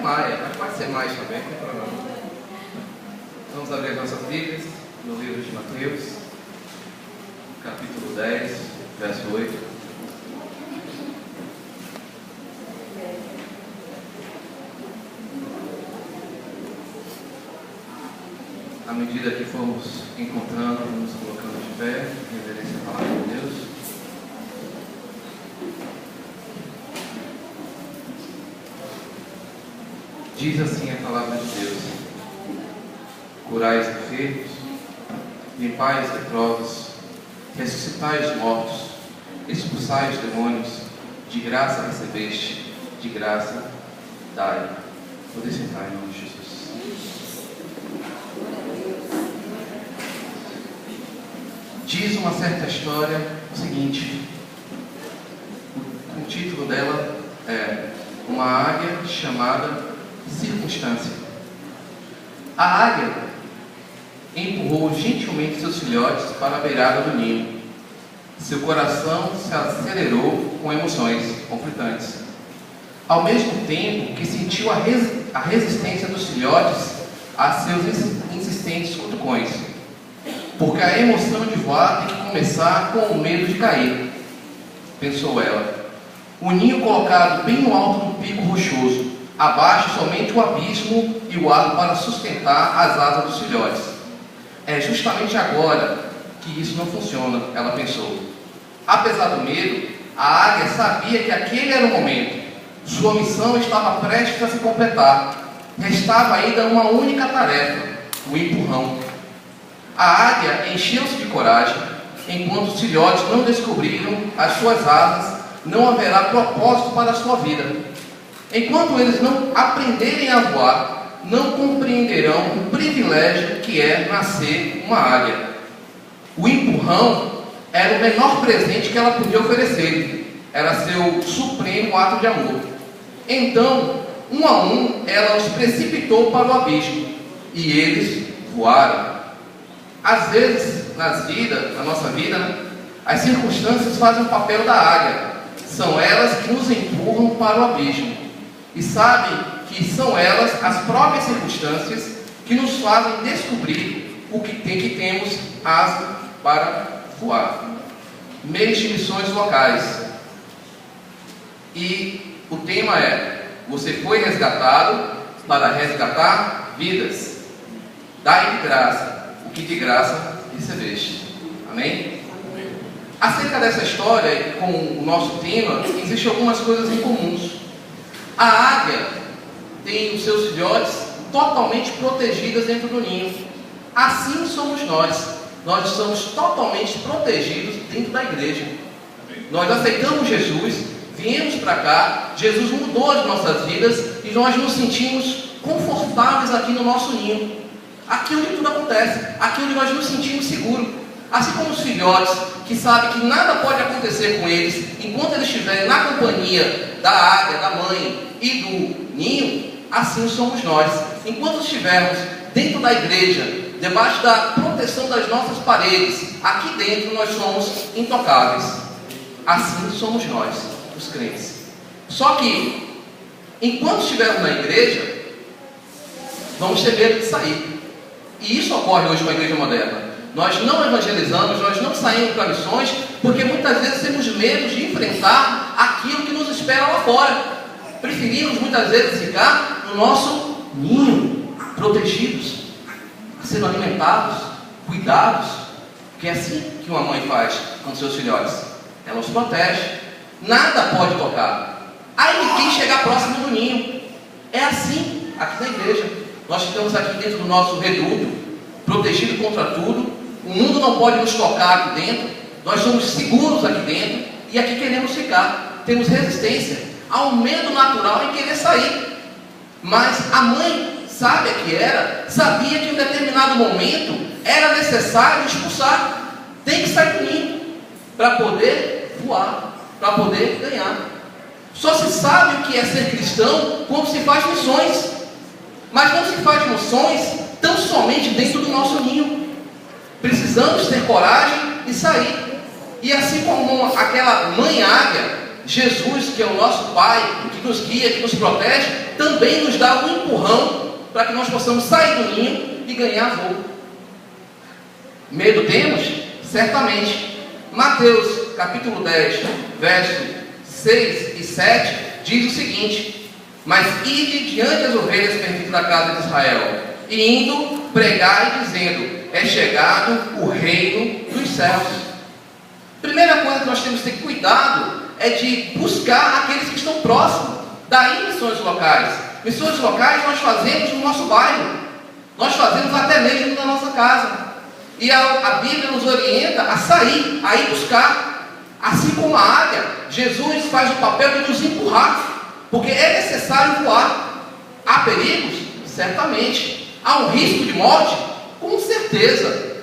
Maia, mas pode ser mais também, não tem problema. Vamos abrir as nossas Bíblias no livro de Mateus, capítulo 10, verso 8. À medida que fomos encontrando, nos colocando de pé, em reverência à palavra de Deus. Diz assim a palavra de Deus: curais enfermos, limpais leprosos, ressuscitai os mortos, expulsai os demônios, de graça recebeste, de graça dai. Poder sentar em nome de Jesus. Diz uma certa história o seguinte: o título dela é Uma Águia Chamada Circunstância. A águia empurrou gentilmente seus filhotes para a beirada do ninho. Seu coração se acelerou com emoções conflitantes, ao mesmo tempo que sentiu a resistência dos filhotes a seus insistentes cutucões, porque a emoção de voar tem que começar com o medo de cair, pensou ela. O ninho colocado bem no alto do pico rochoso, abaixo somente o abismo e o ar para sustentar as asas dos filhotes. É justamente agora que isso não funciona, ela pensou. Apesar do medo, a águia sabia que aquele era o momento. Sua missão estava prestes a se completar. Restava ainda uma única tarefa: o empurrão. A águia encheu-se de coragem. Enquanto os filhotes não descobriram as suas asas, não haverá propósito para a sua vida. Enquanto eles não aprenderem a voar, não compreenderão o privilégio que é nascer uma águia. O empurrão era o menor presente que ela podia oferecer. Era seu supremo ato de amor. Então, um a um, ela os precipitou para o abismo, e eles voaram. Às vezes, na nossa vida, as circunstâncias fazem o papel da águia. São elas que nos empurram para o abismo. E sabem que são elas, as próprias circunstâncias, que nos fazem descobrir o que temos asa para voar. Meios de missões locais. E o tema é: você foi resgatado para resgatar vidas. Dai de graça o que de graça recebeste. Amém? Acerca dessa história, com o nosso tema, existem algumas coisas em comuns. A águia tem os seus filhotes totalmente protegidos dentro do ninho. Assim somos nós. Nós somos totalmente protegidos dentro da igreja. Nós aceitamos Jesus, viemos para cá, Jesus mudou as nossas vidas e nós nos sentimos confortáveis aqui no nosso ninho. Aqui onde tudo acontece, aqui onde nós nos sentimos seguros. Assim como os filhotes que sabem que nada pode acontecer com eles enquanto eles estiverem na companhia da águia, da mãe e do ninho, assim somos nós. Enquanto estivermos dentro da igreja, debaixo da proteção das nossas paredes, aqui dentro nós somos intocáveis. Assim somos nós, os crentes. Só que, enquanto estivermos na igreja, vamos ter medo de sair. E isso ocorre hoje com a igreja moderna. Nós não evangelizamos, nós não saímos para missões, porque muitas vezes temos medo de enfrentar aquilo que nos espera lá fora. Preferimos muitas vezes ficar no nosso ninho, protegidos, sendo alimentados, cuidados, porque é assim que uma mãe faz com seus filhotes. Ela os protege, nada pode tocar. Aí ninguém chegar próximo do ninho. É assim aqui na igreja. Nós ficamos aqui dentro do nosso reduto, protegido contra tudo. O mundo não pode nos tocar aqui dentro. Nós somos seguros aqui dentro e aqui queremos ficar. Temos resistência ao medo natural em querer sair. Mas a mãe sábia que era, sabia que em um determinado momento era necessário expulsar. Tem que sair do ninho para poder voar, para poder ganhar. Só se sabe o que é ser cristão quando se faz missões. Mas não se faz missões tão somente dentro do nosso ninho. Precisamos ter coragem e sair. E assim como aquela mãe águia, Jesus, que é o nosso Pai, que nos guia, que nos protege, também nos dá um empurrão para que nós possamos sair do ninho e ganhar voo. Medo temos? Certamente. Mateus capítulo 10, versos 6 e 7 diz o seguinte: mas ide diante das ovelhas perdidas da casa de Israel, e indo pregai dizendo: é chegado o reino dos céus. Primeira coisa que nós temos que ter cuidado é de buscar aqueles que estão próximos. Daí missões locais. Missões locais nós fazemos no nosso bairro, nós fazemos até mesmo na nossa casa. E a Bíblia nos orienta a sair, a ir buscar. Assim como a águia, Jesus faz o papel de nos empurrar, porque é necessário voar. Há perigos? Certamente. Há um risco de morte? Com certeza.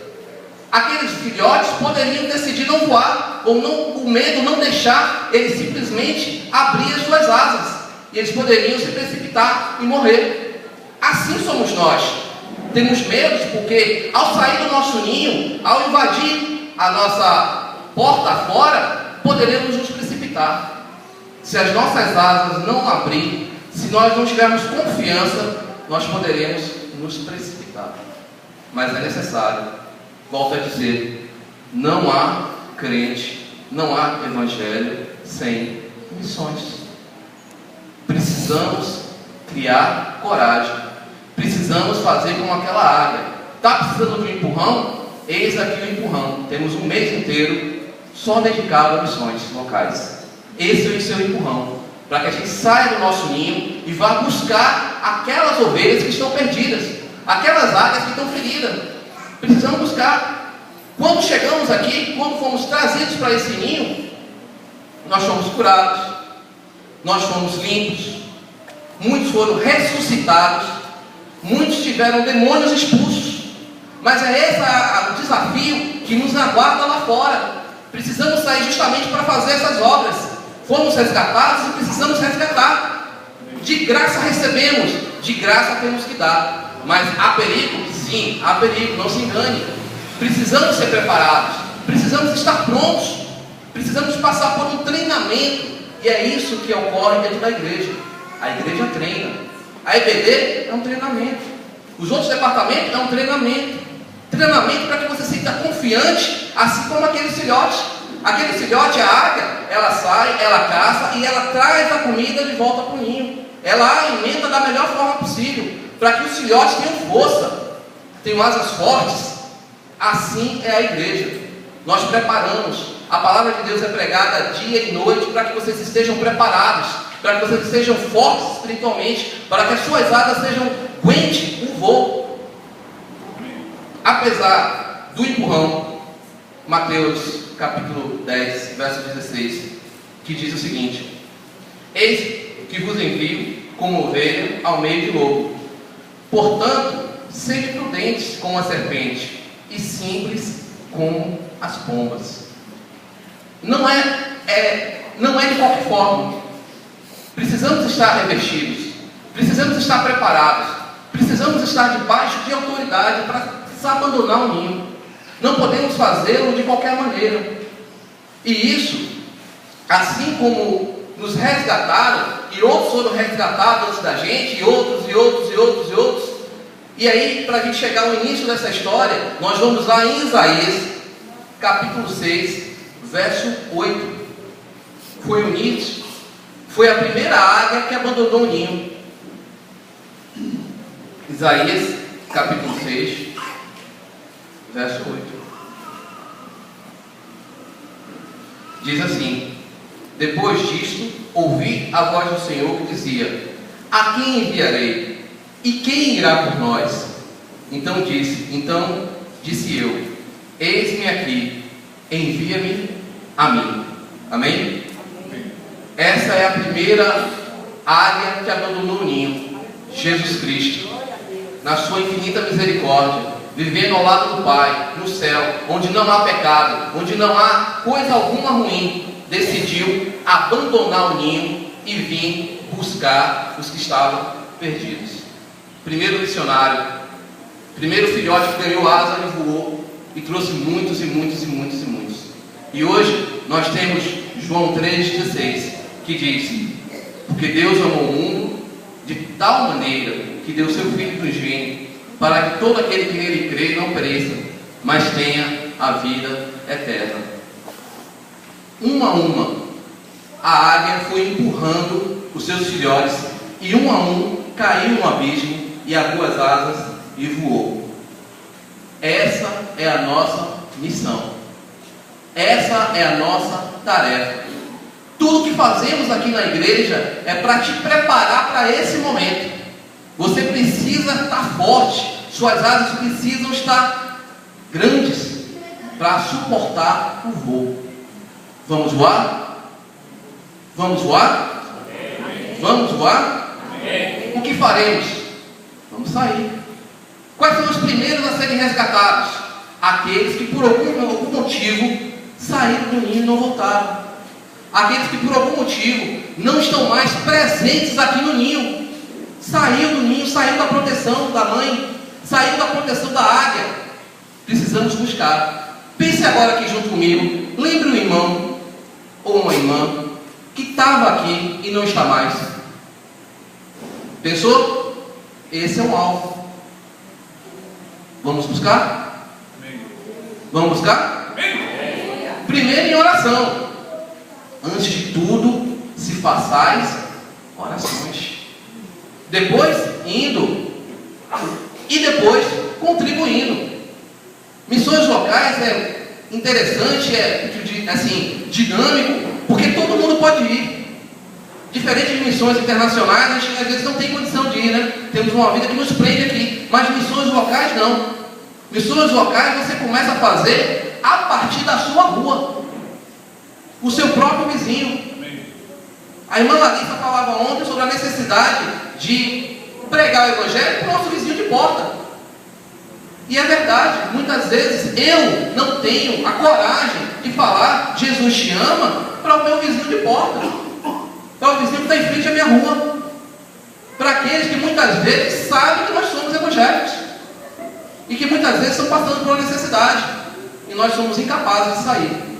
Aqueles filhotes poderiam decidir não voar, ou não, o medo não deixar eles simplesmente abrir as suas asas, e eles poderiam se precipitar e morrer. Assim somos nós. Temos medo porque ao sair do nosso ninho, ao invadir a nossa porta fora, poderemos nos precipitar. Se as nossas asas não abrirem, se nós não tivermos confiança, nós poderemos nos precipitar. Mas é necessário, volto a dizer, não há crente, não há evangelho sem missões. Precisamos criar coragem. Precisamos fazer como aquela águia. Está precisando de um empurrão? Eis aqui o empurrão. Temos um mês inteiro só dedicado a missões locais. Esse é o seu empurrão, para que a gente saia do nosso ninho e vá buscar aquelas ovelhas que estão perdidas, aquelas águias que estão feridas. Precisamos buscar. Quando chegamos aqui, quando fomos trazidos para esse ninho, nós fomos curados, nós fomos limpos, muitos foram ressuscitados, muitos tiveram demônios expulsos. Mas é esse o desafio que nos aguarda lá fora. Precisamos sair justamente para fazer essas obras. Fomos resgatados e precisamos resgatar. De graça recebemos, de graça temos que dar. Mas há perigo? Sim, há perigo, não se engane. Precisamos ser preparados, precisamos estar prontos, precisamos passar por um treinamento. E é isso que ocorre dentro da igreja. A igreja treina. A EBD é um treinamento. Os outros departamentos é um treinamento. Treinamento para que você se sinta confiante, assim como aqueles filhotes. Aquele filhote, a águia, ela sai, ela caça e ela traz a comida de volta para o ninho. Ela alimenta da melhor forma possível, para que os filhotes tenham força, tenham asas fortes. Assim é a igreja. Nós preparamos. A palavra de Deus é pregada dia e noite para que vocês estejam preparados, para que vocês sejam fortes espiritualmente, para que as suas asas aguentem o voo. Apesar do empurrão, Mateus capítulo 10, verso 16, que diz o seguinte: eis que vos envio como ovelha ao meio de lobo. Portanto, sede prudentes como a serpente e simples como as pombas. Não é de qualquer forma. Precisamos estar revestidos, precisamos estar preparados, precisamos estar debaixo de autoridade para abandonar o ninho. Não podemos fazê-lo de qualquer maneira. E isso, assim como nos resgataram, e outros foram resgatados antes da gente, e outros, e outros, e outros, e outros. E aí, para a gente chegar ao início dessa história, nós vamos lá em Isaías, capítulo 6, verso 8. Foi o início, foi a primeira águia que abandonou o ninho. Isaías, capítulo 6, verso 8. Diz assim: depois disto, ouvi a voz do Senhor que dizia: a quem enviarei? E quem irá por nós? Então disse eu: eis-me aqui, envia-me a mim. Amém? Essa é a primeira águia que abandonou o ninho, Jesus Cristo, na sua infinita misericórdia, vivendo ao lado do Pai, no céu, onde não há pecado, onde não há coisa alguma ruim, decidiu abandonar o ninho e vir buscar os que estavam perdidos. Primeiro missionário, primeiro filhote que ganhou asa e voou, e trouxe muitos e muitos e muitos e muitos. E hoje nós temos João 3,16, que diz: porque Deus amou o mundo de tal maneira que deu seu Filho unigênito, para que todo aquele que nele crê não pereça, mas tenha a vida eterna. Uma a uma, a águia foi empurrando os seus filhotes, e um a um caiu no abismo e abriu as asas e voou. Essa é a nossa missão. Essa é a nossa tarefa. Tudo que fazemos aqui na igreja é para te preparar para esse momento. Você precisa estar forte, suas asas precisam estar grandes para suportar o voo. Vamos voar? Vamos voar? Vamos voar? O que faremos? Vamos sair. Quais são os primeiros a serem resgatados? Aqueles que por algum motivo saíram do ninho e não voltaram. Aqueles que por algum motivo não estão mais presentes aqui no ninho. Saiu do ninho, saiu da proteção da mãe, saiu da proteção da águia. Precisamos buscar. Pense agora aqui junto comigo. Lembre um irmão ou uma irmã que estava aqui e não está mais. Pensou? Esse é um alvo. Vamos buscar? Vamos buscar? Primeiro em oração. Antes de tudo, se façais orações. Depois, indo. E depois, contribuindo. Missões locais é interessante, é assim, dinâmico, porque todo mundo pode ir. Diferente de missões internacionais, a gente às vezes não tem condição de ir, né? Temos uma vida que nos prende aqui. Mas missões locais não. Missões locais você começa a fazer a partir da sua rua. O seu próprio vizinho. A irmã Larissa falava ontem sobre a necessidade de pregar o evangelho para o nosso vizinho de porta. E é verdade, muitas vezes eu não tenho a coragem de falar Jesus te ama para o meu vizinho de porta, para o vizinho que está em frente à minha rua, para aqueles que muitas vezes sabem que nós somos evangélicos e que muitas vezes estão passando por uma necessidade e nós somos incapazes de sair.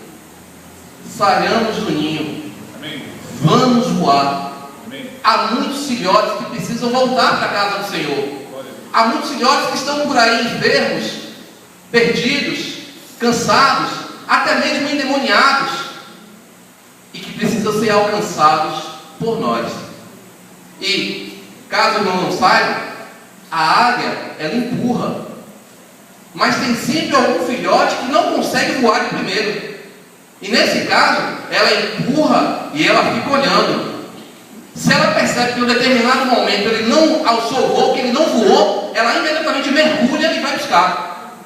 Saiamos do ninho. Amém. Vamos voar. Amém. Há muitos filhotes que precisam voltar para a casa do Senhor. Há muitos filhotes que estão por aí enfermos, perdidos, cansados, até mesmo endemoniados, e que precisam ser alcançados por nós. E, caso o irmão não saiba, a águia, ela empurra, mas tem sempre algum filhote que não consegue voar de primeiro. E nesse caso, ela empurra e ela fica olhando. Se ela percebe que em um determinado momento ele não alçou o voo, que ele não voou, ela imediatamente mergulha e vai buscar.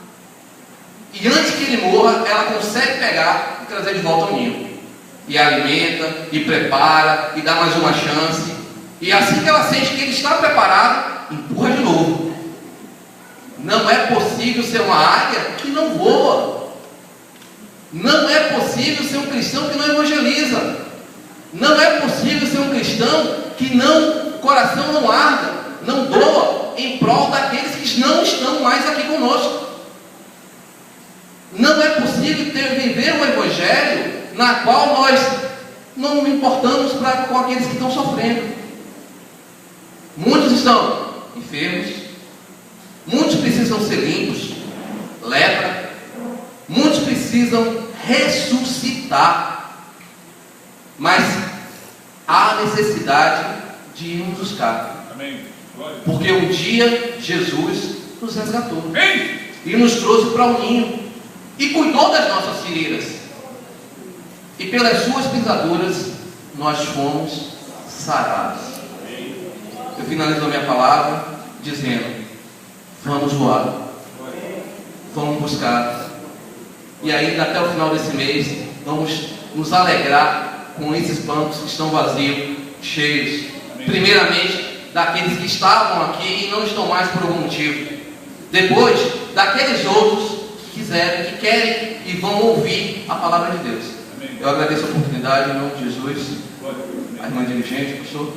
E antes que ele morra, ela consegue pegar e trazer de volta ao ninho. E alimenta, e prepara, e dá mais uma chance. E assim que ela sente que ele está preparado, empurra de novo. Não é possível ser uma águia que não voa. Não é possível ser um cristão que não evangeliza. Não é possível ser um cristão que não, o coração não arda, não doa em prol daqueles que não estão mais aqui conosco. Não é possível viver um evangelho na qual nós não importamos com aqueles que estão sofrendo. Muitos estão enfermos, muitos precisam ser limpos, lepra, muitos precisam ressuscitar. Mas há necessidade de irmos buscar. Amém. Porque um dia Jesus nos resgatou. Amém. E nos trouxe para o ninho. E cuidou das nossas feridas. E pelas suas pisaduras nós fomos sarados. Eu finalizo a minha palavra dizendo: vamos voar. Vamos buscar. E ainda até o final desse mês vamos nos alegrar com esses bancos que estão vazios, cheios. Amém. Primeiramente, daqueles que estavam aqui e não estão mais por algum motivo. Depois, daqueles outros que quiserem, que querem e vão ouvir a palavra de Deus. Amém. Eu agradeço a oportunidade em nome de Jesus. A irmã dirigente, pastor.